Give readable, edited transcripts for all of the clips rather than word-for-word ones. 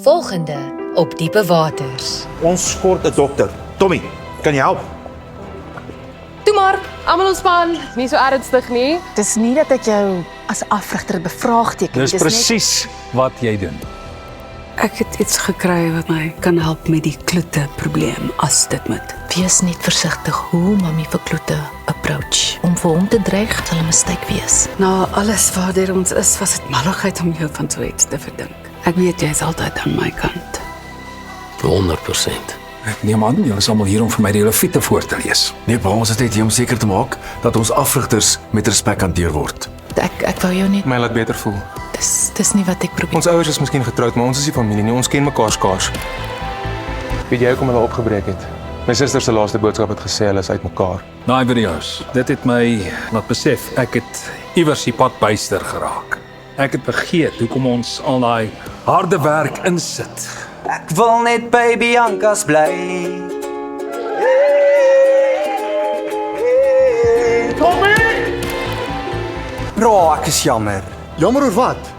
Volgende op Diepe Waters. Ons kort 'n dokter. Tommy, kan jy help? Toe maar, almal ontspan, nie so ernstig nie. Dis nie dat ek jou as afrigter bevraagteken. Dis presies wat jy doen. Ek het iets gekry wat my kan help met die kloete probleem as dit moet. Wees net versigtig hoe mami vir Kloete approach. Om vir hom te dreig sal 'n mistake wees. Na alles waartoe ons is, was dit malligheid om jou van so iets te verdink. Ek weet jy is altyd aan my kant. 100%. Ek neem aan, julle is almal hier om vir my die hele fiete voor te lees. Nee, pa, ons is net hier om seker te maak dat ons afrigters met respek hanteer word. Ek wou jou net, My laat beter voel. dis nie wat ek probeer. Ons ouers is miskien getroud, maar ons is nie familie nie. Ons ken mekaar skaars. Weet jy hoekom hulle opgebreek het? My suster se laaste boodskap het gesê hulle is uitmekaar. Daai video's, dit het my laat besef ek het iewers die pad byster geraak. Ek het vergeet hoekom ons al daai harde werk insit. Ek wil net by Bianca's bly. Bro, ek is jammer. Jammer oor wat?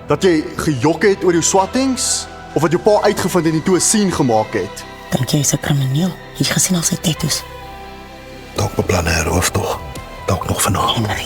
Dat jy gejok het oor jou swattings? Of dat jou pa uitgevind en die toe 'n scene gemaak het? Dink jy is 'n krimineel? Jy het gesien al sy tattoos. Dalk beplan hy 'n rooftog. Dalk nog vanaand. Henry,